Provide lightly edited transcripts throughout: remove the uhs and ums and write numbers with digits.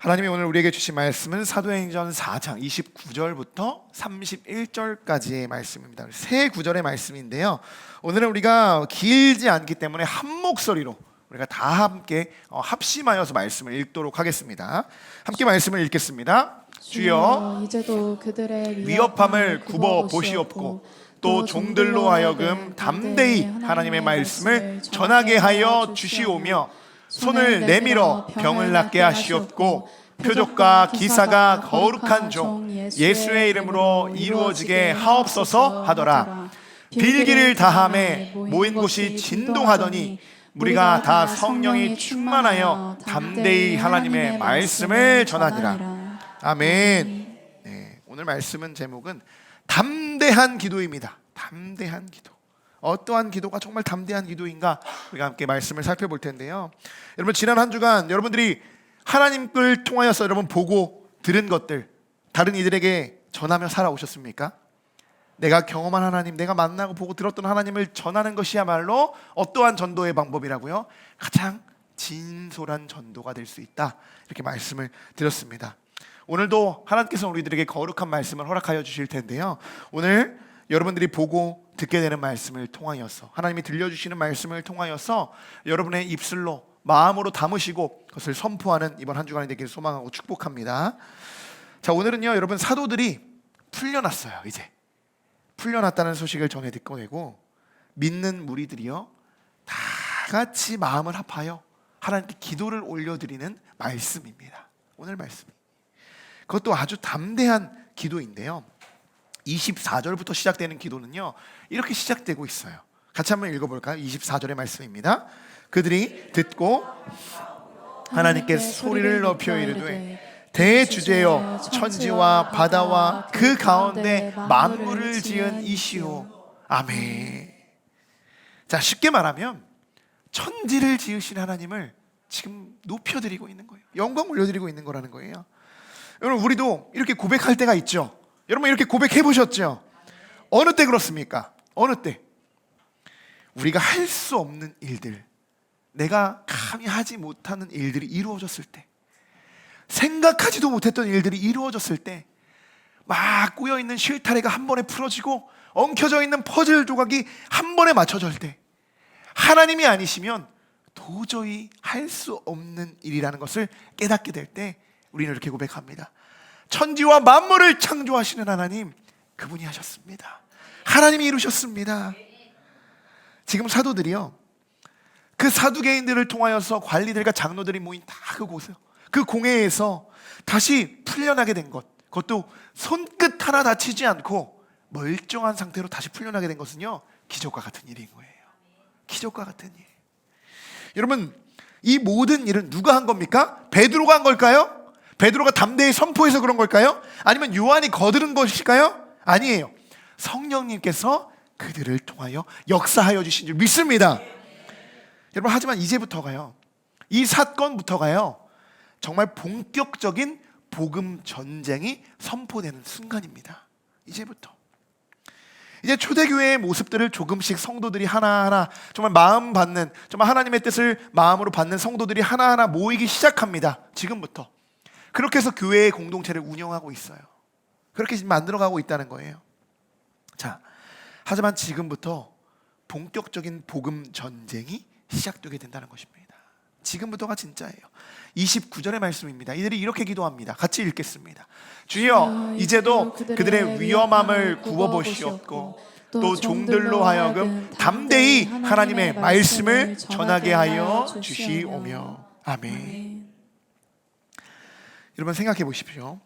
하나님이 오늘 우리에게 주신 말씀은 사도행전 4장 29절부터 31절까지의 말씀입니다. 세 구절의 말씀인데요, 오늘은 우리가 길지 않기 때문에 한 목소리로 우리가 다 함께 합심하여서 말씀을 읽도록 하겠습니다. 함께 말씀을 읽겠습니다. 주여, 이제도 그들의 위협함을 굽어 보시옵고 또 종들로 하여금 담대히 하나님의 말씀을 전하게 하여 주시오며 손을 내밀어 병을 낫게 하시옵고 표적과 기사가 거룩한 종 예수의 이름으로 이루어지게 하옵소서 하더라. 빌기를 다함에 모인 곳이 진동하더니 우리가 다 성령이 충만하여 담대히 하나님의 말씀을 전하니라. 아멘. 네, 오늘 말씀은 제목은 담대한 기도입니다. 담대한 기도. 어떠한 기도가 정말 담대한 기도인가, 우리가 함께 말씀을 살펴볼 텐데요. 여러분, 지난 한 주간 여러분들이 하나님을 통하여서 여러분 보고 들은 것들 다른 이들에게 전하며 살아오셨습니까? 내가 경험한 하나님, 내가 만나고 보고 들었던 하나님을 전하는 것이야말로 어떠한 전도의 방법이라고요? 가장 진솔한 전도가 될 수 있다, 이렇게 말씀을 드렸습니다. 오늘도 하나님께서 우리들에게 거룩한 말씀을 허락하여 주실 텐데요, 오늘 여러분들이 보고 듣게 되는 말씀을 통하여서, 하나님이 들려주시는 말씀을 통하여서 여러분의 입술로 마음으로 담으시고 그것을 선포하는 이번 한 주간이 되기를 소망하고 축복합니다. 자, 오늘은요, 여러분, 사도들이 풀려났어요. 이제 풀려났다는 소식을 전해 듣고 되고 믿는 무리들이요 다 같이 마음을 합하여 하나님께 기도를 올려드리는 말씀입니다. 오늘 말씀, 그것도 아주 담대한 기도인데요, 24절부터 시작되는 기도는요 이렇게 시작되고 있어요. 같이 한번 읽어볼까요? 24절의 말씀입니다. 그들이 듣고 하나님께 소리를 높여 이르되 대주제여 천지와 바다와 그 가운데 만물을 지은 이시오. 아멘. 자, 쉽게 말하면 천지를 지으신 하나님을 지금 높여드리고 있는 거예요. 영광 올려드리고 있는 거라는 거예요. 여러분, 우리도 이렇게 고백할 때가 있죠. 여러분, 이렇게 고백해 보셨죠? 어느 때 그렇습니까? 어느 때 우리가 할 수 없는 일들, 내가 감히 하지 못하는 일들이 이루어졌을 때, 생각하지도 못했던 일들이 이루어졌을 때, 막 꼬여있는 실타래가 한 번에 풀어지고 엉켜져 있는 퍼즐 조각이 한 번에 맞춰질 때, 하나님이 아니시면 도저히 할 수 없는 일이라는 것을 깨닫게 될 때 우리는 이렇게 고백합니다. 천지와 만물을 창조하시는 하나님, 그분이 하셨습니다. 하나님이 이루셨습니다. 지금 사도들이요, 그 사두개인들을 통하여서 관리들과 장로들이 모인 다 그곳에, 그 공회에서 다시 풀려나게 된 것, 그것도 손끝 하나 다치지 않고 멀쩡한 상태로 다시 풀려나게 된 것은요 기적과 같은 일인 거예요. 기적과 같은 일. 여러분, 이 모든 일은 누가 한 겁니까? 베드로가 한 걸까요? 베드로가 담대히 선포해서 그런 걸까요? 아니면 요한이 거두는 것일까요? 아니에요. 성령님께서 그들을 통하여 역사하여 주신 줄 믿습니다. 여러분, 하지만 이제부터가요, 이 사건부터가요 정말 본격적인 복음 전쟁이 선포되는 순간입니다. 이제부터. 이제 초대교회의 모습들을 조금씩 성도들이 하나하나 정말 마음 받는, 정말 하나님의 뜻을 마음으로 받는 성도들이 하나하나 모이기 시작합니다. 지금부터. 그렇게 해서 교회의 공동체를 운영하고 있어요. 그렇게 지금 만들어가고 있다는 거예요. 자, 하지만 지금부터 본격적인 복음 전쟁이 시작되게 된다는 것입니다. 지금부터가 진짜예요. 29절의 말씀입니다. 이들이 이렇게 기도합니다. 같이 읽겠습니다. 주여, 이제도 그들의 위험함을 구워보시옵고 또 종들로 하여금 담대히 하나님의 말씀을 전하게 하여 주시오며. 아멘. 여러분, 생각해 보십시오.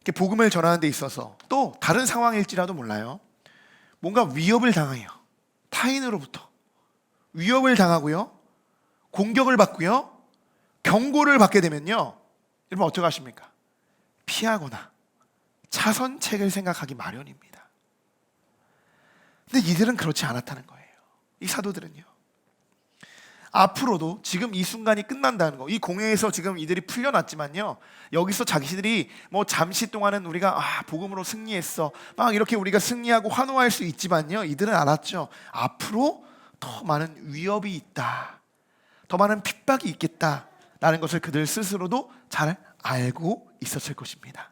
이렇게 복음을 전하는 데 있어서 또 다른 상황일지라도 몰라요, 뭔가 위협을 당해요. 타인으로부터 위협을 당하고요, 공격을 받고요, 경고를 받게 되면요, 여러분 어떻게 하십니까? 피하거나 차선책을 생각하기 마련입니다. 근데 이들은 그렇지 않았다는 거예요. 이 사도들은요, 앞으로도 지금 이 순간이 끝난다는 거, 이 공회에서 지금 이들이 풀려났지만요, 여기서 자기들이 뭐 잠시 동안은 우리가 복음으로 승리했어, 막 이렇게 우리가 승리하고 환호할 수 있지만요, 이들은 알았죠. 앞으로 더 많은 위협이 있다, 더 많은 핍박이 있겠다, 라는 것을 그들 스스로도 잘 알고 있었을 것입니다.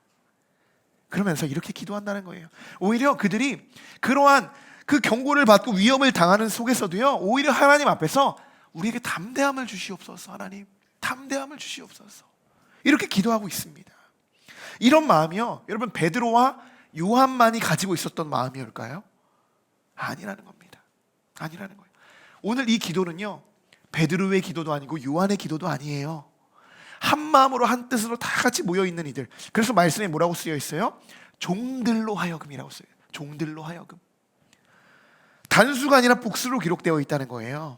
그러면서 이렇게 기도한다는 거예요. 오히려 그들이 그러한 그 경고를 받고 위협을 당하는 속에서도요, 오히려 하나님 앞에서 우리에게 담대함을 주시옵소서, 하나님 담대함을 주시옵소서, 이렇게 기도하고 있습니다. 이런 마음이요, 여러분 베드로와 요한만이 가지고 있었던 마음이올까요? 아니라는 겁니다. 아니라는 거예요. 오늘 이 기도는요, 베드로의 기도도 아니고 요한의 기도도 아니에요. 한 마음으로 한 뜻으로 다 같이 모여있는 이들. 그래서 말씀에 뭐라고 쓰여 있어요? 종들로 하여금이라고 써요. 종들로 하여금. 단수가 아니라 복수로 기록되어 있다는 거예요.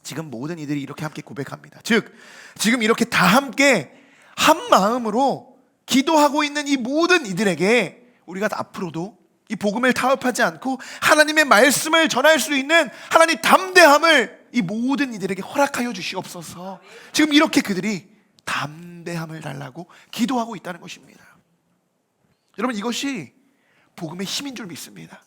지금 모든 이들이 이렇게 함께 고백합니다. 즉 지금 이렇게 다 함께 한 마음으로 기도하고 있는 이 모든 이들에게 우리가 앞으로도 이 복음을 타협하지 않고 하나님의 말씀을 전할 수 있는 하나님 담대함을 이 모든 이들에게 허락하여 주시옵소서. 지금 이렇게 그들이 담대함을 달라고 기도하고 있다는 것입니다. 여러분, 이것이 복음의 힘인 줄 믿습니다.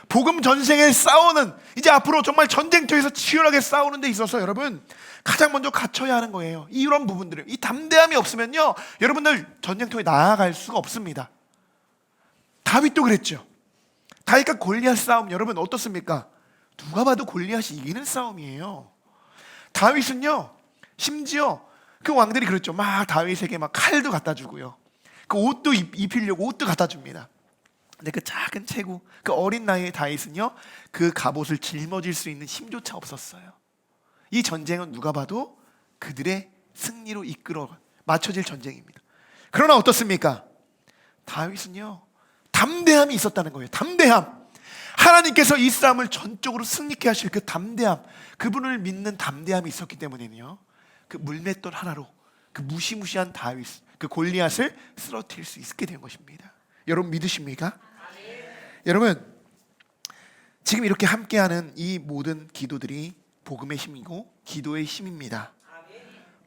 복음 전쟁에 싸우는, 이제 앞으로 정말 전쟁터에서 치열하게 싸우는 데 있어서 여러분 가장 먼저 갖춰야 하는 거예요. 이런 부분들을, 이 담대함이 없으면요, 여러분들 전쟁터에 나아갈 수가 없습니다. 다윗도 그랬죠. 다윗과 골리앗 싸움, 여러분 어떻습니까? 누가 봐도 골리앗이 이기는 싸움이에요. 다윗은요, 심지어 그 왕들이 그랬죠. 막 다윗에게 막 칼도 갖다 주고요, 그 옷도 입히려고 옷도 갖다 줍니다. 근데 그 작은 체구, 그 어린 나이의 다윗은요, 그 갑옷을 짊어질 수 있는 힘조차 없었어요. 이 전쟁은 누가 봐도 그들의 승리로 이끌어 맞춰질 전쟁입니다. 그러나 어떻습니까? 다윗은요, 담대함이 있었다는 거예요. 담대함. 하나님께서 이 싸움을 전적으로 승리케 하실 그 담대함, 그분을 믿는 담대함이 있었기 때문에요, 그 물맷돌 하나로 그 무시무시한 다윗, 그 골리앗을 쓰러뜨릴 수 있게 된 것입니다. 여러분 믿으십니까? 여러분, 지금 이렇게 함께하는 이 모든 기도들이 복음의 힘이고 기도의 힘입니다.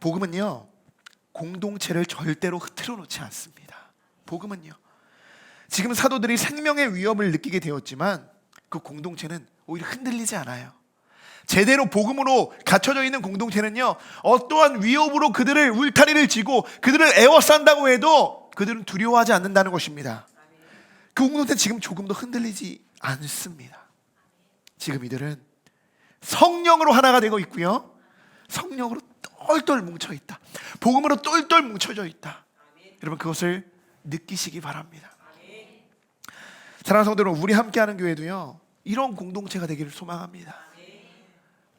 복음은요, 공동체를 절대로 흐트러 놓지 않습니다. 복음은요, 지금 사도들이 생명의 위협을 느끼게 되었지만 그 공동체는 오히려 흔들리지 않아요. 제대로 복음으로 갖춰져 있는 공동체는요, 어떠한 위협으로 그들을 울타리를 지고 그들을 에워싼다고 해도 그들은 두려워하지 않는다는 것입니다. 그 공동체는 지금 조금도 흔들리지 않습니다. 지금 이들은 성령으로 하나가 되고 있고요, 성령으로 똘똘 뭉쳐있다, 복음으로 똘똘 뭉쳐져 있다. 여러분 그것을 느끼시기 바랍니다. 사랑하는 성도 여러분, 우리 함께하는 교회도요, 이런 공동체가 되기를 소망합니다.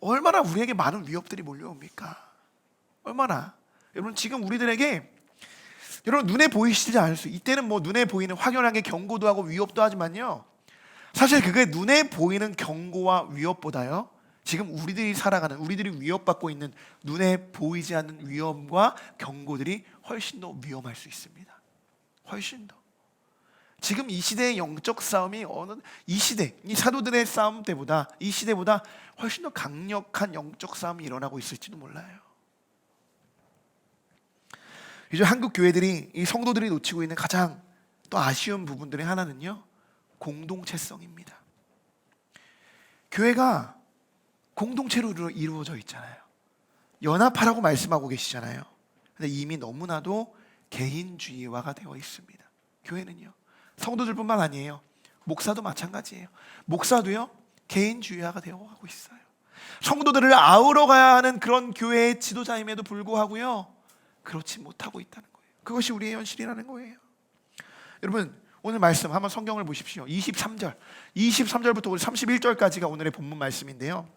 얼마나 우리에게 많은 위협들이 몰려옵니까? 얼마나. 여러분 지금 우리들에게, 여러분 눈에 보이시지 않을 수, 이때는 뭐 눈에 보이는 확연하게 경고도 하고 위협도 하지만요, 사실 그게 눈에 보이는 경고와 위협보다요, 지금 우리들이 살아가는, 우리들이 위협받고 있는 눈에 보이지 않는 위험과 경고들이 훨씬 더 위험할 수 있습니다. 훨씬 더. 지금 이 시대의 영적 싸움이 이 시대, 이 사도들의 싸움 때보다, 이 시대보다 훨씬 더 강력한 영적 싸움이 일어나고 있을지도 몰라요. 요즘 한국 교회들이, 이 성도들이 놓치고 있는 가장 또 아쉬운 부분들의 하나는요, 공동체성입니다. 교회가 공동체로 이루어져 있잖아요. 연합하라고 말씀하고 계시잖아요. 근데 이미 너무나도 개인주의화가 되어 있습니다. 교회는요, 성도들뿐만 아니에요. 목사도 마찬가지예요. 목사도요, 개인주의화가 되어가고 있어요. 성도들을 아우러 가야 하는 그런 교회의 지도자임에도 불구하고요, 그렇지 못하고 있다는 거예요. 그것이 우리의 현실이라는 거예요. 여러분 오늘 말씀 한번 성경을 보십시오. 23절부터 우리 31절까지가 오늘의 본문 말씀인데요,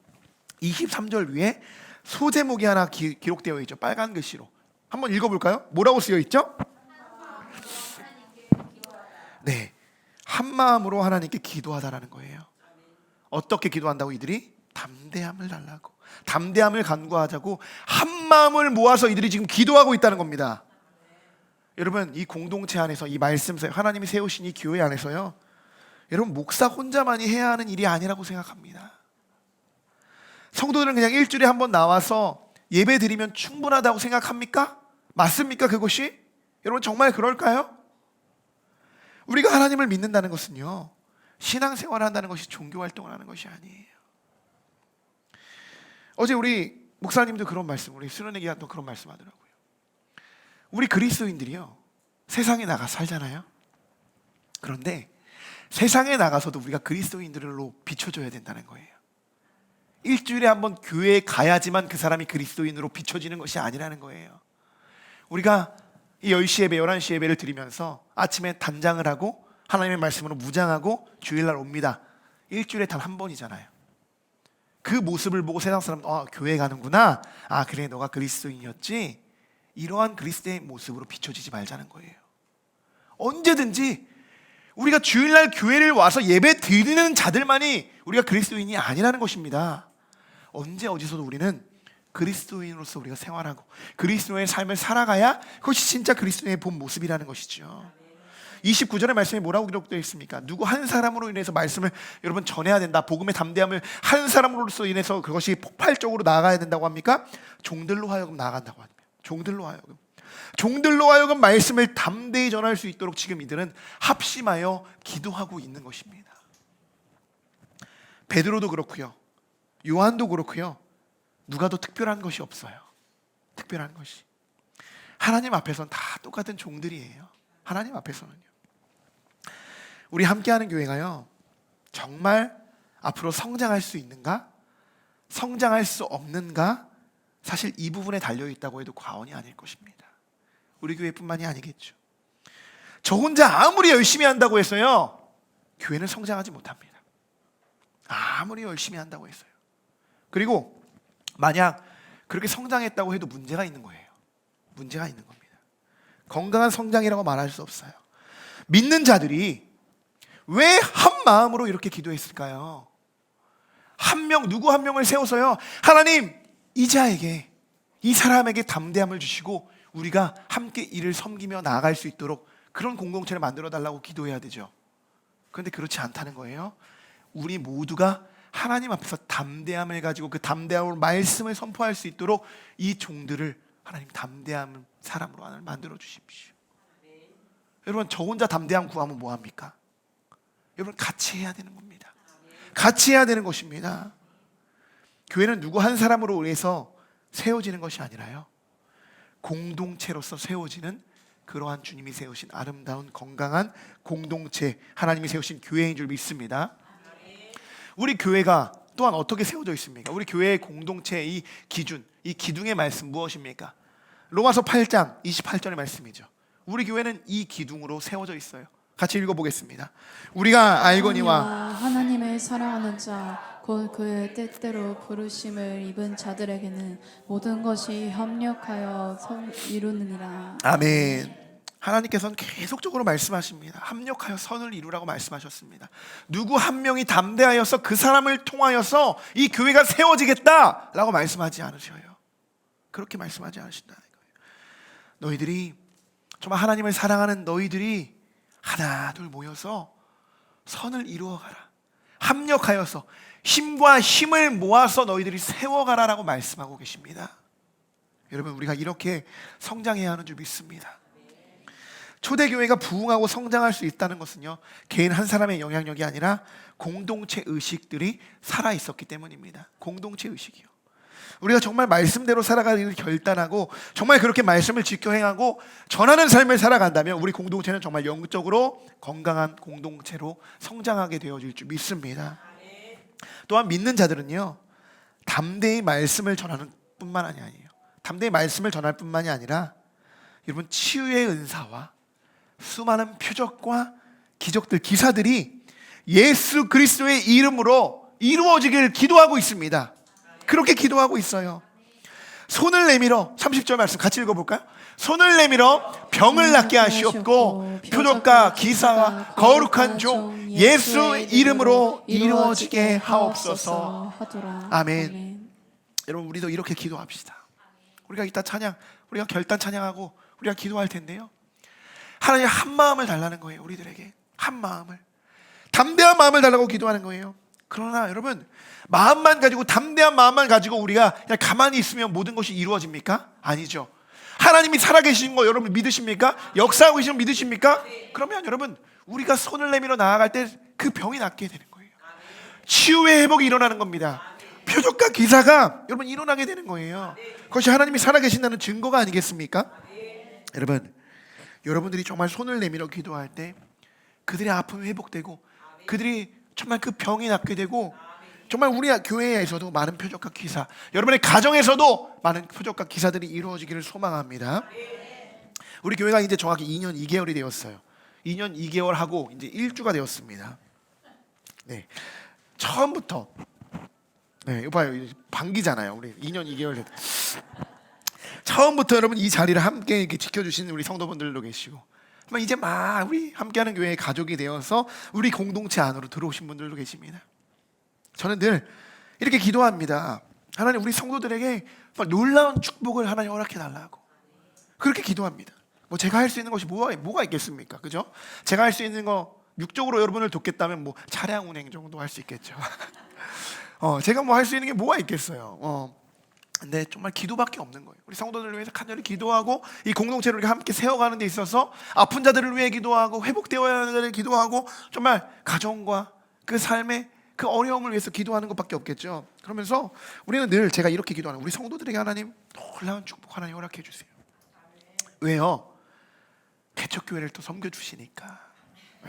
23절 위에 소제목이 하나 기록되어 있죠. 빨간 글씨로 한번 읽어볼까요? 뭐라고 쓰여 있죠? 네, 한 마음으로 하나님께 기도하다라는 거예요. 어떻게 기도한다고? 이들이 담대함을 달라고, 담대함을 간구하자고 한 마음을 모아서 이들이 지금 기도하고 있다는 겁니다. 여러분 이 공동체 안에서, 이 말씀, 하나님이 세우신 이 교회 안에서요, 여러분 목사 혼자만이 해야 하는 일이 아니라고 생각합니다. 성도들은 그냥 일주일에 한 번 나와서 예배 드리면 충분하다고 생각합니까? 맞습니까 그것이? 여러분 정말 그럴까요? 우리가 하나님을 믿는다는 것은요, 신앙생활을 한다는 것이 종교활동을 하는 것이 아니에요. 어제 우리 목사님도 그런 말씀, 우리 수련회 기간도 그런 말씀 하더라고요. 우리 그리스도인들이요, 세상에 나가 살잖아요. 그런데 세상에 나가서도 우리가 그리스도인들로 비춰줘야 된다는 거예요. 일주일에 한 번 교회에 가야지만 그 사람이 그리스도인으로 비춰지는 것이 아니라는 거예요. 우리가 이 10시 예배, 11시 예배를 드리면서 아침에 단장을 하고 하나님의 말씀으로 무장하고 주일날 옵니다. 일주일에 단 한 번이잖아요. 그 모습을 보고 세상 사람은 교회 가는구나, 그래 너가 그리스도인이었지, 이러한 그리스도의 모습으로 비춰지지 말자는 거예요. 언제든지 우리가 주일날 교회를 와서 예배 드리는 자들만이 우리가 그리스도인이 아니라는 것입니다. 언제 어디서도 우리는 그리스도인으로서 우리가 생활하고 그리스도의 삶을 살아가야 그것이 진짜 그리스도의 본 모습이라는 것이죠. 29절의 말씀에 뭐라고 기록되어 있습니까? 누구 한 사람으로 인해서 말씀을 여러분 전해야 된다, 복음의 담대함을 한 사람으로서 인해서 그것이 폭발적으로 나아가야 된다고 합니까? 종들로 하여금 나아간다고 합니다. 종들로 하여금 말씀을 담대히 전할 수 있도록 지금 이들은 합심하여 기도하고 있는 것입니다. 베드로도 그렇고요, 요한도 그렇고요, 누가 더 특별한 것이 없어요. 특별한 것이 하나님 앞에서는 다 똑같은 종들이에요. 하나님 앞에서는요. 우리 함께하는 교회가요, 정말 앞으로 성장할 수 있는가, 성장할 수 없는가, 사실 이 부분에 달려있다고 해도 과언이 아닐 것입니다. 우리 교회뿐만이 아니겠죠. 저 혼자 아무리 열심히 한다고 해서요, 교회는 성장하지 못합니다. 아무리 열심히 한다고 해서요. 그리고 만약 그렇게 성장했다고 해도 문제가 있는 거예요. 문제가 있는 겁니다. 건강한 성장이라고 말할 수 없어요. 믿는 자들이 왜 한 마음으로 이렇게 기도했을까요? 누구 한 명을 세워서요, 하나님 이 자에게, 이 사람에게 담대함을 주시고 우리가 함께 이를 섬기며 나아갈 수 있도록 그런 공동체를 만들어 달라고 기도해야 되죠. 그런데 그렇지 않다는 거예요. 우리 모두가 하나님 앞에서 담대함을 가지고 그 담대함으로 말씀을 선포할 수 있도록 이 종들을 하나님 담대한 사람으로 만들어 주십시오. 여러분, 저 혼자 담대함 구하면 뭐합니까? 여러분, 같이 해야 되는 겁니다. 같이 해야 되는 것입니다. 교회는 누구 한 사람으로 인해서 세워지는 것이 아니라요, 공동체로서 세워지는 그러한 주님이 세우신 아름다운 건강한 공동체, 하나님이 세우신 교회인 줄 믿습니다. 우리 교회가 또한 어떻게 세워져 있습니까? 우리 교회의 공동체의 이 기준, 이 기둥의 말씀 무엇입니까? 로마서 8장 28절의 말씀이죠. 우리 교회는 이 기둥으로 세워져 있어요. 같이 읽어보겠습니다. 우리가 알거니와 하나님을 사랑하는 자, 곧 그의 뜻대로 부르심을 입은 자들에게는 모든 것이 협력하여 선 이루느니라. 아멘. 하나님께서는 계속적으로 말씀하십니다. 합력하여 선을 이루라고 말씀하셨습니다. 누구 한 명이 담대하여서 그 사람을 통하여서 이 교회가 세워지겠다라고 말씀하지 않으셔요. 그렇게 말씀하지 않으신다는 거예요. 너희들이, 정말 하나님을 사랑하는 너희들이 하나 둘 모여서 선을 이루어가라, 합력하여서 힘과 힘을 모아서 너희들이 세워가라라고 말씀하고 계십니다. 여러분, 우리가 이렇게 성장해야 하는 줄 믿습니다. 초대교회가 부흥하고 성장할 수 있다는 것은요, 개인 한 사람의 영향력이 아니라 공동체 의식들이 살아있었기 때문입니다. 공동체 의식이요. 우리가 정말 말씀대로 살아가기를 결단하고 정말 그렇게 말씀을 지켜 행하고 전하는 삶을 살아간다면 우리 공동체는 정말 영적으로 건강한 공동체로 성장하게 되어질 줄 믿습니다. 또한 믿는 자들은요, 담대히 말씀을 전하는 뿐만 아니에요. 담대히 말씀을 전할 뿐만이 아니라 여러분, 치유의 은사와 수많은 표적과 기적들, 기사들이 예수 그리스도의 이름으로 이루어지길 기도하고 있습니다. 그렇게 기도하고 있어요. 손을 내밀어, 30절 말씀 같이 읽어볼까요? 손을 내밀어 병을 낫게 하시옵고 표적과 기사와 거룩한 종 예수 이름으로 이루어지게 하옵소서. 아멘. 여러분, 우리도 이렇게 기도합시다. 우리가 이따 찬양, 우리가 결단 찬양하고 우리가 기도할 텐데요, 하나님 한 마음을 달라는 거예요. 우리들에게 한 마음을, 담대한 마음을 달라고 기도하는 거예요. 그러나 여러분, 마음만 가지고, 담대한 마음만 가지고 우리가 그냥 가만히 있으면 모든 것이 이루어집니까? 아니죠. 하나님이 살아계신 거 여러분 믿으십니까? 역사하고 계신 거 믿으십니까? 그러면 여러분, 우리가 손을 내밀어 나아갈 때 그 병이 낫게 되는 거예요. 치유의 회복이 일어나는 겁니다. 표적과 기사가 여러분 일어나게 되는 거예요. 그것이 하나님이 살아계신다는 증거가 아니겠습니까? 여러분, 여러분들이 정말 손을 내밀어 기도할 때 그들의 아픔이 회복되고 그들이 정말 그 병이 낫게 되고 정말 우리 교회에서도 많은 표적과 기사, 여러분의 가정에서도 많은 표적과 기사들이 이루어지기를 소망합니다. 우리 교회가 이제 정확히 2년 2개월이 되었어요. 2년 2개월 하고 이제 1주가 되었습니다. 네, 처음부터 이거 봐요. 반기잖아요. 우리 2년 2개월 됐. 처음부터 여러분 이 자리를 함께 이렇게 지켜주시는 우리 성도분들도 계시고, 이제 막 우리 함께하는 교회의 가족이 되어서 우리 공동체 안으로 들어오신 분들도 계십니다. 저는 늘 이렇게 기도합니다. 하나님, 우리 성도들에게 놀라운 축복을 하나님 허락해 달라고 그렇게 기도합니다. 뭐 제가 할 수 있는 것이 뭐가 있겠습니까? 그죠? 제가 할 수 있는 거 육적으로 여러분을 돕겠다면 뭐 차량 운행 정도 할 수 있겠죠. 제가 뭐 할 수 있는 게 뭐가 있겠어요. 근데 정말 기도밖에 없는 거예요. 우리 성도들을 위해서 간절히 기도하고 이 공동체를 함께 세워가는 데 있어서 아픈 자들을 위해 기도하고 회복되어야 하는 자들을 기도하고 정말 가정과 그 삶의 그 어려움을 위해서 기도하는 것밖에 없겠죠. 그러면서 우리는 늘 제가 이렇게 기도하는, 우리 성도들에게 하나님 놀라운 축복 하나님 허락해 주세요. 왜요? 개척교회를 또 섬겨주시니까.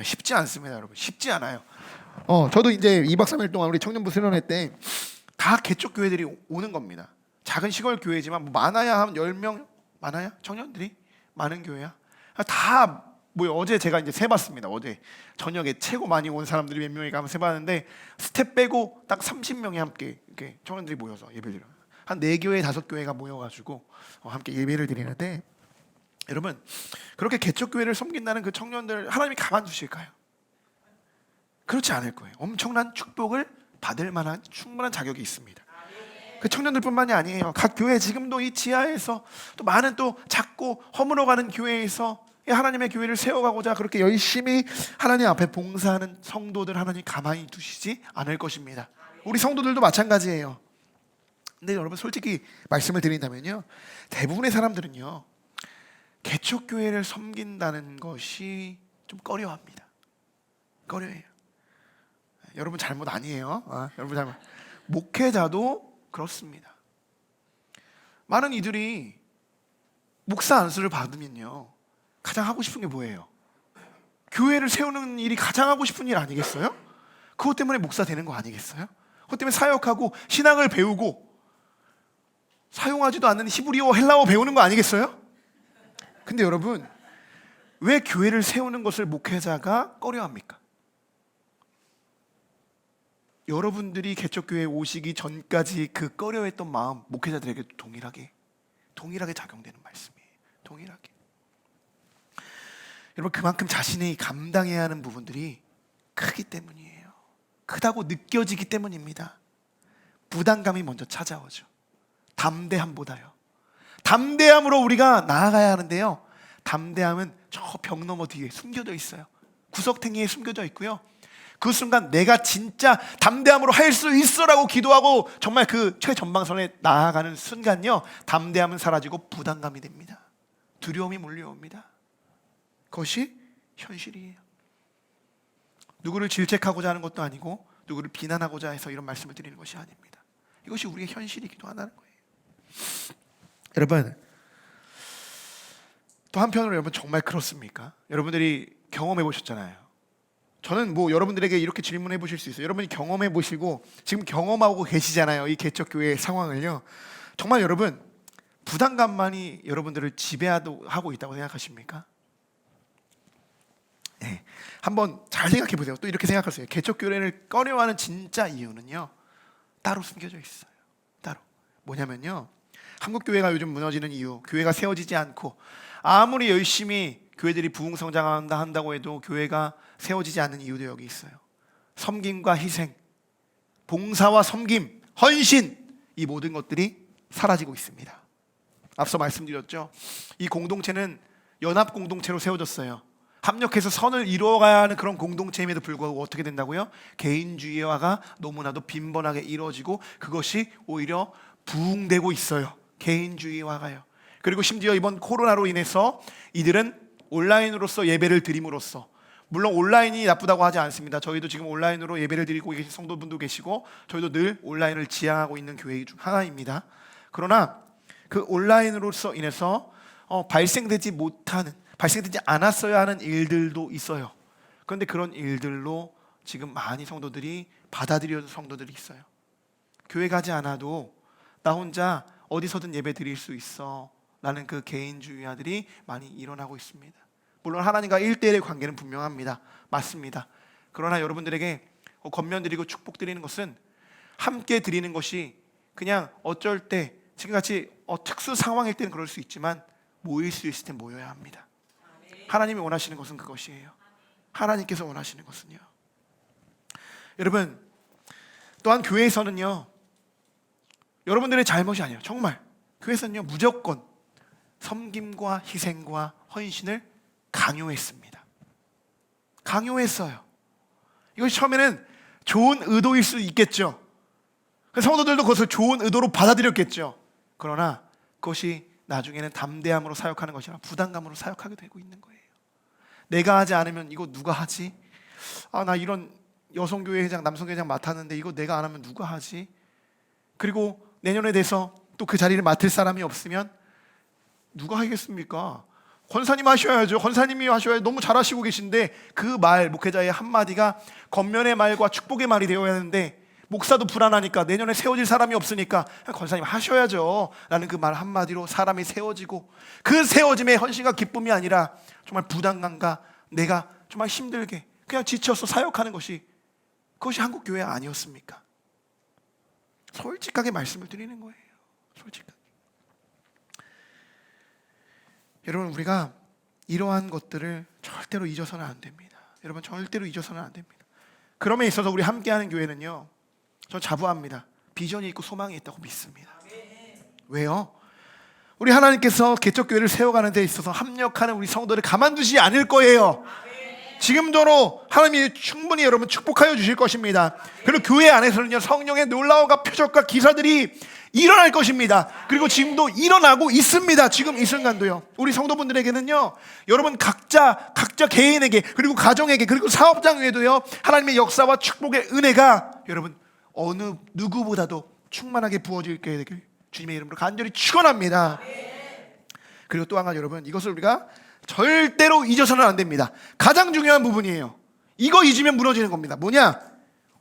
쉽지 않습니다, 여러분. 쉽지 않아요. 저도 이제 2박 3일 동안 우리 청년부 수련회 때 다 개척교회들이 오는 겁니다. 작은 시골 교회지만 뭐 많아야 한 10명, 많아야 청년들이 많은 교회야. 다 뭐요? 어제 제가 이제 세봤습니다. 어제 저녁에 최고 많이 온 사람들이 몇 명이 가면 세봤는데 스텝 빼고 딱 30명이 함께 이렇게 청년들이 모여서 예배를 드려요. 한 4교회 5교회가 모여가지고 함께 예배를 드리는데, 여러분 그렇게 개척교회를 섬긴다는 그 청년들 하나님이 가만두실까요? 그렇지 않을 거예요. 엄청난 축복을 받을 만한 충분한 자격이 있습니다. 그 청년들뿐만이 아니에요. 각 교회 지금도 이 지하에서 또 많은 또 작고 허물어가는 교회에서 하나님의 교회를 세워가고자 그렇게 열심히 하나님 앞에 봉사하는 성도들 하나님 가만히 두시지 않을 것입니다. 우리 성도들도 마찬가지예요. 근데 여러분 솔직히 말씀을 드린다면요, 대부분의 사람들은요 개척교회를 섬긴다는 것이 좀 꺼려합니다. 꺼려해요. 여러분 잘못 아니에요. 여러분 잘못. 목회자도 그렇습니다. 많은 이들이 목사 안수를 받으면요 가장 하고 싶은 게 뭐예요? 교회를 세우는 일이 가장 하고 싶은 일 아니겠어요? 그것 때문에 목사 되는 거 아니겠어요? 그것 때문에 사역하고 신학을 배우고 사용하지도 않는 히브리어 헬라어 배우는 거 아니겠어요? 근데 여러분, 왜 교회를 세우는 것을 목회자가 꺼려합니까? 여러분들이 개척교회에 오시기 전까지 그 꺼려했던 마음 목회자들에게 동일하게 작용되는 말씀이에요. 동일하게. 여러분, 그만큼 자신이 감당해야 하는 부분들이 크기 때문이에요. 크다고 느껴지기 때문입니다. 부담감이 먼저 찾아오죠. 담대함보다요. 담대함으로 우리가 나아가야 하는데요, 담대함은 저 벽 너머 뒤에 숨겨져 있어요. 구석탱이에 숨겨져 있고요, 그 순간 내가 진짜 담대함으로 할 수 있어라고 기도하고 정말 그 최전방선에 나아가는 순간요, 담대함은 사라지고 부담감이 됩니다. 두려움이 몰려옵니다. 그것이 현실이에요. 누구를 질책하고자 하는 것도 아니고 누구를 비난하고자 해서 이런 말씀을 드리는 것이 아닙니다. 이것이 우리의 현실이기도 하다는 거예요. 여러분, 또 한편으로 여러분 정말 그렇습니까? 여러분들이 경험해 보셨잖아요. 저는 뭐 여러분들에게 이렇게 질문해 보실 수 있어요. 여러분이 경험해 보시고 지금 경험하고 계시잖아요, 이 개척교회의 상황을요. 정말 여러분 부담감만이 여러분들을 지배하고 있다고 생각하십니까? 네, 한번 잘 생각해 보세요. 또 이렇게 생각하세요. 개척교회를 꺼려하는 진짜 이유는요, 따로 숨겨져 있어요. 따로. 뭐냐면요, 한국교회가 요즘 무너지는 이유, 교회가 세워지지 않고 아무리 열심히 교회들이 부흥성장한다 한다고 해도 교회가 세워지지 않는 이유도 여기 있어요. 섬김과 희생, 봉사와 섬김, 헌신, 이 모든 것들이 사라지고 있습니다. 앞서 말씀드렸죠. 이 공동체는 연합 공동체로 세워졌어요. 합력해서 선을 이루어가야 하는 그런 공동체임에도 불구하고 어떻게 된다고요? 개인주의화가 너무나도 빈번하게 이루어지고 그것이 오히려 부흥되고 있어요. 개인주의화가요. 그리고 심지어 이번 코로나로 인해서 이들은 온라인으로서 예배를 드림으로써 물론 온라인이 나쁘다고 하지 않습니다. 저희도 지금 온라인으로 예배를 드리고 계신 성도분도 계시고 저희도 늘 온라인을 지향하고 있는 교회 중 하나입니다. 그러나 그 온라인으로서 인해서 발생되지 않았어야 하는 일들도 있어요. 그런데 그런 일들로 지금 많이 성도들이 받아들여는 성도들이 있어요. 교회 가지 않아도 나 혼자 어디서든 예배 드릴 수 있어 라는 그 개인주의자들이 많이 일어나고 있습니다. 물론 하나님과 1대1의 관계는 분명합니다. 맞습니다. 그러나 여러분들에게 권면드리고 축복드리는 것은 함께 드리는 것이 그냥 어쩔 때 지금같이 특수 상황일 때는 그럴 수 있지만 모일 수 있을 때 모여야 합니다. 하나님이 원하시는 것은 그것이에요. 하나님께서 원하시는 것은요. 여러분, 또한 교회에서는요, 여러분들의 잘못이 아니에요. 정말 교회에서는요 무조건 섬김과 희생과 헌신을 강요했습니다. 강요했어요. 이것이 처음에는 좋은 의도일 수 있겠죠. 성도들도 그것을 좋은 의도로 받아들였겠죠. 그러나 그것이 나중에는 담대함으로 사역하는 것이 아니라 부담감으로 사역하게 되고 있는 거예요. 내가 하지 않으면 이거 누가 하지? 나 이런 여성교회 회장, 남성교회 회장 맡았는데 이거 내가 안 하면 누가 하지? 그리고 내년에 돼서 또 그 자리를 맡을 사람이 없으면 누가 하겠습니까? 권사님 하셔야죠. 권사님이 하셔야 너무 잘하시고 계신데 그 말, 목회자의 한마디가 겉면의 말과 축복의 말이 되어야 하는데 목사도 불안하니까 내년에 세워질 사람이 없으니까 권사님 하셔야죠 라는 그 말 한마디로 사람이 세워지고 그 세워짐의 헌신과 기쁨이 아니라 정말 부담감과 내가 정말 힘들게 그냥 지쳐서 사역하는 것이 그것이 한국교회 아니었습니까? 솔직하게 말씀을 드리는 거예요. 솔직하게. 여러분, 우리가 이러한 것들을 절대로 잊어서는 안 됩니다. 여러분, 절대로 잊어서는 안 됩니다. 그럼에 있어서 우리 함께하는 교회는요, 저 자부합니다. 비전이 있고 소망이 있다고 믿습니다. 왜요? 우리 하나님께서 개척교회를 세워가는 데 있어서 합력하는 우리 성도를 가만두지 않을 거예요. 지금도로 하나님이 충분히 여러분 축복하여 주실 것입니다. 그리고 교회 안에서는요, 성령의 놀라움과 표적과 기사들이 일어날 것입니다. 그리고 지금도 일어나고 있습니다. 지금 이 순간도요. 우리 성도분들에게는요, 여러분 각자 개인에게 그리고 가정에게 그리고 사업장 외에도요, 하나님의 역사와 축복의 은혜가 여러분 어느 누구보다도 충만하게 부어질 게 되길 주님의 이름으로 간절히 축원합니다. 그리고 또 한 가지 여러분, 이것을 우리가 절대로 잊어서는 안 됩니다. 가장 중요한 부분이에요. 이거 잊으면 무너지는 겁니다. 뭐냐?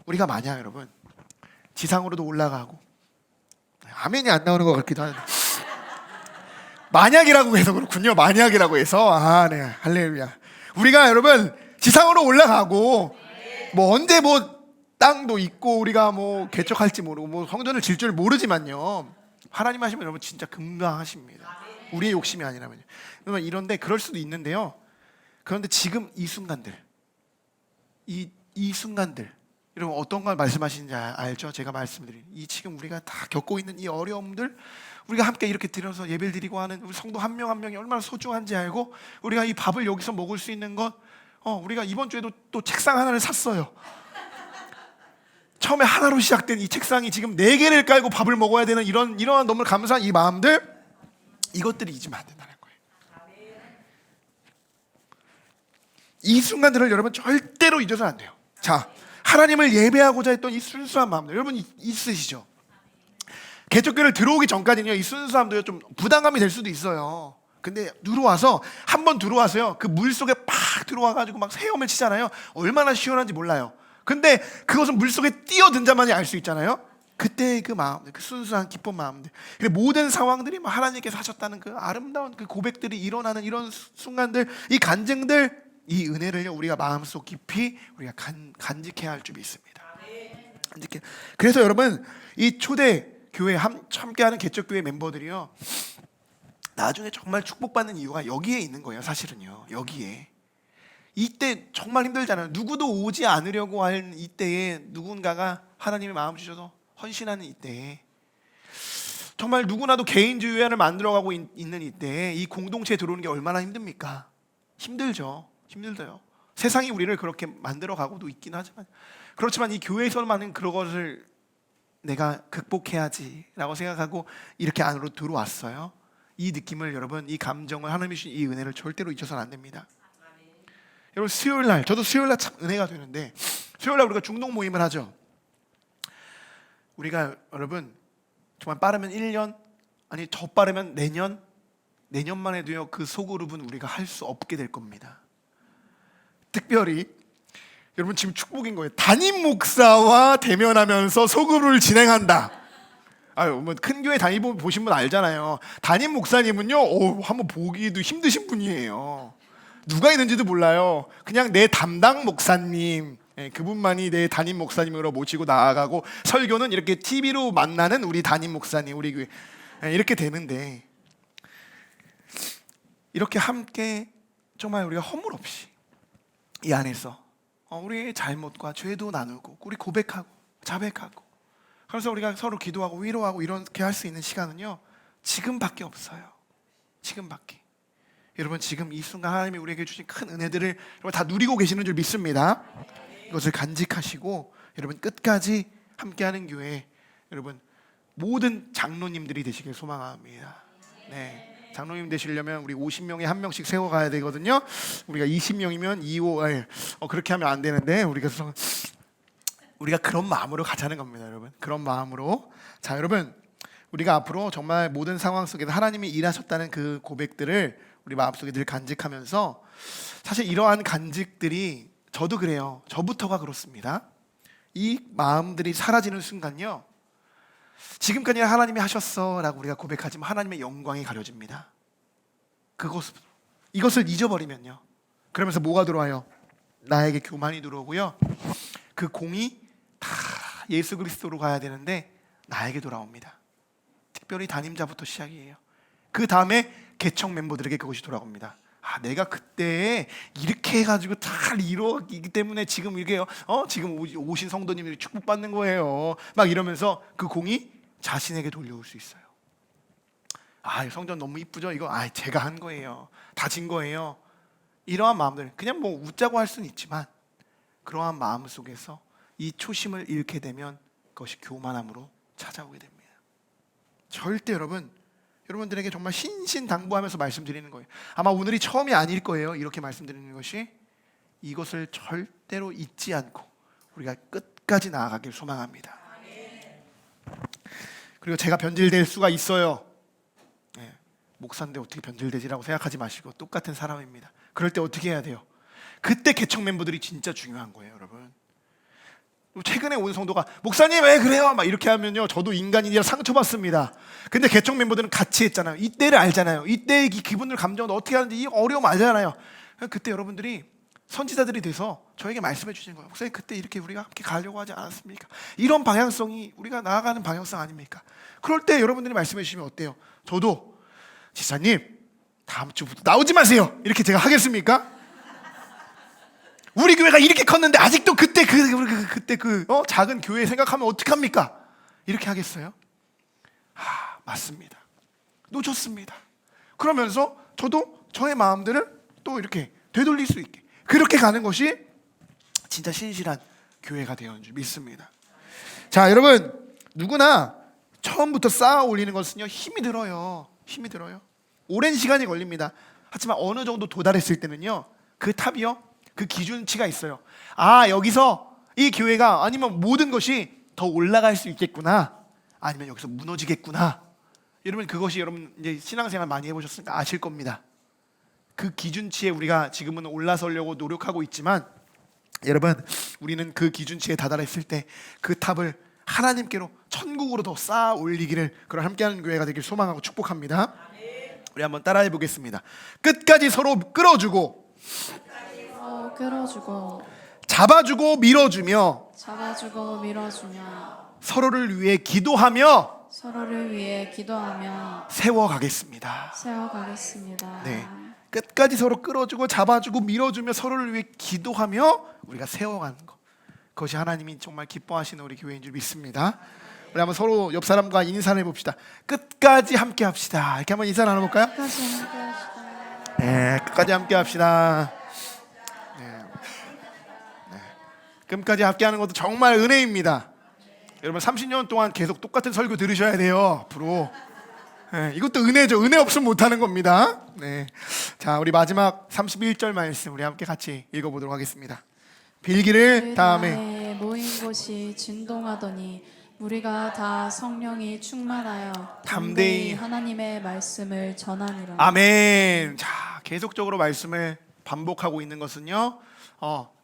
우리가 만약 여러분 지상으로도 올라가고, 아멘이 안 나오는 것 같기도 하는데 만약이라고 해서 그렇군요. 만약이라고 해서 네, 할렐루야. 우리가 여러분 지상으로 올라가고 뭐 언제 뭐 땅도 있고 우리가 뭐 개척할지 모르고 뭐 성전을 질 줄 모르지만요, 하나님 하시면 여러분 진짜 금방 하십니다. 우리의 욕심이 아니라면요. 그러면 이런데 그럴 수도 있는데요. 그런데 지금 이 순간들, 이 순간들, 여러분 어떤 걸 말씀하시는지 알죠? 제가 말씀드린 이 지금 우리가 다 겪고 있는 이 어려움들, 우리가 함께 이렇게 들어서 예배를 드리고 하는 우리 성도 한 명 한 명이 얼마나 소중한지 알고, 우리가 이 밥을 여기서 먹을 수 있는 것, 우리가 이번 주에도 또 책상 하나를 샀어요. 처음에 하나로 시작된 이 책상이 지금 4개를 깔고 밥을 먹어야 되는 이런 너무 감사한 이 마음들, 이것들이 잊으면 안 된다는 거예요. 이 순간들을 여러분 절대로 잊어서는 안 돼요. 자, 하나님을 예배하고자 했던 이 순수한 마음들 여러분 있으시죠? 개척교회를 들어오기 전까지는요, 이 순수함도 좀 부담감이 될 수도 있어요. 근데 한번 들어와서요, 그 물 속에 팍 들어와가지고 막 헤엄을 치잖아요. 얼마나 시원한지 몰라요. 근데 그것은 물 속에 뛰어든 자만이 알 수 있잖아요. 그때의 그 마음, 그 순수한 기쁜 마음들, 모든 상황들이 하나님께서 하셨다는 그 아름다운 그 고백들이 일어나는 이런 순간들, 이 간증들, 이 은혜를요 우리가 마음속 깊이 우리가 간직해야 할 줄 믿습니다. 그래서 여러분 이 초대 교회 함께하는 개척교회 멤버들이요, 나중에 정말 축복받는 이유가 여기에 있는 거예요. 사실은요, 여기에. 이때 정말 힘들잖아요. 누구도 오지 않으려고 하는 이때에 누군가가 하나님의 마음 주셔서 헌신하는 이때에, 정말 누구나도 개인주의를 만들어가고 있는 이때에 이 공동체에 들어오는 게 얼마나 힘듭니까? 힘들죠. 힘들어요. 세상이 우리를 그렇게 만들어가고도 있긴 하지만, 그렇지만 이 교회에서만은 그런 것을 내가 극복해야지 라고 생각하고 이렇게 안으로 들어왔어요. 이 느낌을 여러분, 이 감정을, 하나님이 주신 이 은혜를 절대로 잊어서는 안 됩니다. 여러분 수요일 날, 저도 수요일 날 참 은혜가 되는데, 수요일 날 우리가 중동 모임을 하죠. 우리가 여러분 정말 빠르면 1년, 아니 더 빠르면 내년만 해도요, 그 소그룹은 우리가 할 수 없게 될 겁니다. 특별히 여러분 지금 축복인 거예요. 담임 목사와 대면하면서 소그룹을 진행한다. 아유, 뭐 큰 교회 보신 분 알잖아요. 담임 목사님은요, 한번 보기도 힘드신 분이에요. 누가 있는지도 몰라요. 그냥 내 담당 목사님, 그분만이 내 담임 목사님으로 모시고 나아가고, 설교는 이렇게 TV로 만나는 우리 담임 목사님, 우리 교회, 이렇게 되는데, 이렇게 함께 정말 우리가 허물 없이 이 안에서 우리의 잘못과 죄도 나누고, 우리 고백하고 자백하고, 그래서 우리가 서로 기도하고 위로하고 이렇게 할 수 있는 시간은요, 지금밖에 없어요. 지금밖에. 여러분 지금 이 순간 하나님이 우리에게 주신 큰 은혜들을 여러분 다 누리고 계시는 줄 믿습니다. 이것을 간직하시고 여러분 끝까지 함께하는 교회, 여러분 모든 장로님들이 되시길 소망합니다. 네, 장로님 되시려면 우리 50명에 한 명씩 세워가야 되거든요. 우리가 20명이면 2, 5, 그렇게 하면 안 되는데, 우리가 그런 마음으로 가자는 겁니다, 여러분. 그런 마음으로. 자, 여러분, 우리가 앞으로 정말 모든 상황 속에서 하나님이 일하셨다는 그 고백들을 우리 마음속에 늘 간직하면서, 사실 이러한 간직들이 저도 그래요. 저부터가 그렇습니다. 이 마음들이 사라지는 순간요, 지금까지 하나님이 하셨어 라고 우리가 고백하지만 하나님의 영광이 가려집니다. 이것을 잊어버리면요, 그러면서 뭐가 들어와요? 나에게 교만이 들어오고요, 그 공이 다 예수 그리스도로 가야 되는데 나에게 돌아옵니다. 특별히 담임자부터 시작이에요. 그 다음에 개척 멤버들에게 그것이 돌아옵니다. 내가 그때 이렇게 해가지고 다 이루었기 때문에 지금 이게 지금 오신 성도님들이 축복받는 거예요. 막 이러면서 그 공이 자신에게 돌려올 수 있어요. 성전 너무 이쁘죠? 이거 제가 한 거예요. 다 진 거예요. 이러한 마음들, 그냥 뭐 웃자고 할 수는 있지만, 그러한 마음 속에서 이 초심을 잃게 되면 그것이 교만함으로 찾아오게 됩니다. 절대 여러분들에게 정말 신신당부하면서 말씀드리는 거예요. 아마 오늘이 처음이 아닐 거예요. 이렇게 말씀드리는 것이, 이것을 절대로 잊지 않고 우리가 끝까지 나아가길 소망합니다. 그리고 제가 변질될 수가 있어요. 목사인데 어떻게 변질되지라고 생각하지 마시고, 똑같은 사람입니다. 그럴 때 어떻게 해야 돼요? 그때 개척 멤버들이 진짜 중요한 거예요, 여러분. 최근에 온 성도가 목사님 왜 그래요? 막 이렇게 하면요, 저도 인간이라 상처받습니다. 근데 개척 멤버들은 같이 했잖아요. 이때를 알잖아요. 이때의 기분을, 감정을 어떻게 하는지 이 어려움 알잖아요. 그때 여러분들이 선지자들이 돼서 저에게 말씀해 주시는 거예요. 목사님 그때 이렇게 우리가 함께 가려고 하지 않았습니까? 이런 방향성이 우리가 나아가는 방향성 아닙니까? 그럴 때 여러분들이 말씀해 주시면 어때요? 저도 지사님 다음 주부터 나오지 마세요 이렇게 제가 하겠습니까? 우리 교회가 이렇게 컸는데 아직도 그때 작은 교회 생각하면 어떡합니까? 이렇게 하겠어요? 맞습니다. 놓쳤습니다. 그러면서 저도 저의 마음들을 또 이렇게 되돌릴 수 있게, 그렇게 가는 것이 진짜 신실한 교회가 되었는 줄 믿습니다. 자, 여러분, 누구나 처음부터 쌓아 올리는 것은요, 힘이 들어요. 오랜 시간이 걸립니다. 하지만 어느 정도 도달했을 때는요, 그 탑이요, 그 기준치가 있어요. 여기서 이 교회가, 아니면 모든 것이 더 올라갈 수 있겠구나, 아니면 여기서 무너지겠구나. 여러분, 그것이 여러분 이제 신앙생활 많이 해보셨으니까 아실 겁니다. 그 기준치에 우리가 지금은 올라서려고 노력하고 있지만, 여러분, 우리는 그 기준치에 다다랐을 때 그 탑을 하나님께로, 천국으로 더 쌓아 올리기를, 그런 함께하는 교회가 되길 소망하고 축복합니다. 우리 한번 따라해 보겠습니다. 끝까지 서로 끌어주고 잡아주고 밀어주며 서로를 위해 기도하며 세워가겠습니다. 네, 끝까지 서로 끌어주고 잡아주고 밀어주며 서로를 위해 기도하며 우리가 세워가는 것, 그것이 하나님이 정말 기뻐하시는 우리 교회인 줄 믿습니다. 우리 한번 서로 옆 사람과 인사를 해봅시다. 끝까지 함께 합시다. 이렇게 한번 인사 나눠볼까요? 네, 끝까지 함께 합시다. 끝까지 함께하는 것도 정말 은혜입니다. 여러분 30년 동안 계속 똑같은 설교 들으셔야 돼요. 앞으로. 이것도 은혜죠. 은혜 없으면 못하는 겁니다. 자, 우리 마지막 31절 말씀 우리 함께 같이 읽어보도록 하겠습니다. 빌기를 다음에 모인 곳이 진동하더니 우리가 다 성령이 충만하여 담대히 하나님의 말씀을 전하니라. 아멘. 자, 계속적으로 말씀을 반복하고 있는 것은요,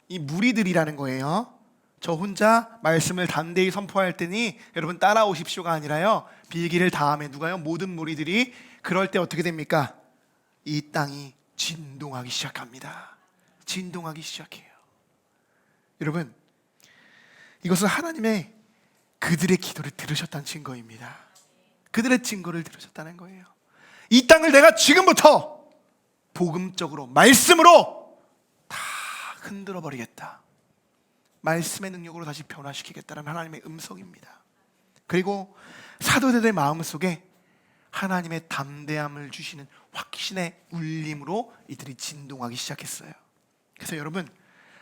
이 무리들이라는 거예요. 저 혼자 말씀을 담대히 선포할 테니 여러분 따라오십시오가 아니라요, 빌기를 다음에 누가요? 모든 무리들이. 그럴 때 어떻게 됩니까? 이 땅이 진동하기 시작합니다. 진동하기 시작해요. 여러분, 이것은 하나님의 그들의 기도를 들으셨다는 증거입니다. 그들의 증거를 들으셨다는 거예요. 이 땅을 내가 지금부터 복음적으로, 말씀으로 다 흔들어 버리겠다. 말씀의 능력으로 다시 변화시키겠다는 하나님의 음성입니다. 그리고 사도들의 마음속에 하나님의 담대함을 주시는 확신의 울림으로 이들이 진동하기 시작했어요. 그래서 여러분,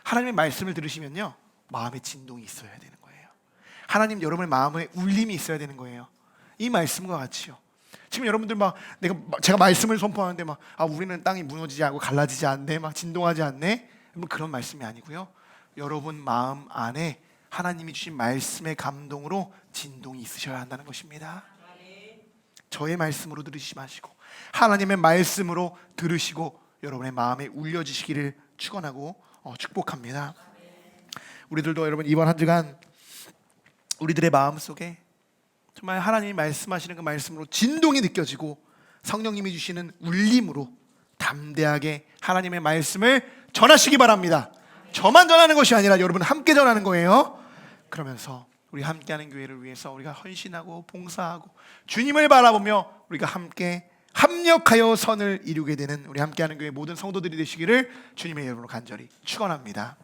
하나님의 말씀을 들으시면요, 마음에 진동이 있어야 되는 거예요. 하나님, 여러분의 마음에 울림이 있어야 되는 거예요. 이 말씀과 같이요. 지금 여러분들 제가 말씀을 선포하는데 우리는 땅이 무너지지 않고 갈라지지 않네, 진동하지 않네, 그런 말씀이 아니고요. 여러분 마음 안에 하나님이 주신 말씀의 감동으로 진동이 있으셔야 한다는 것입니다. 저의 말씀으로 들으시지 마시고 하나님의 말씀으로 들으시고 여러분의 마음에 울려지시기를 축원하고 축복합니다. 우리들도 여러분 이번 한 주간 우리들의 마음속에 정말 하나님이 말씀하시는 그 말씀으로 진동이 느껴지고 성령님이 주시는 울림으로 담대하게 하나님의 말씀을 전하시기 바랍니다. 저만 전하는 것이 아니라 여러분 함께 전하는 거예요. 그러면서 우리 함께하는 교회를 위해서 우리가 헌신하고 봉사하고 주님을 바라보며 우리가 함께 합력하여 선을 이루게 되는 우리 함께하는 교회 모든 성도들이 되시기를 주님의 이름으로 간절히 축원합니다.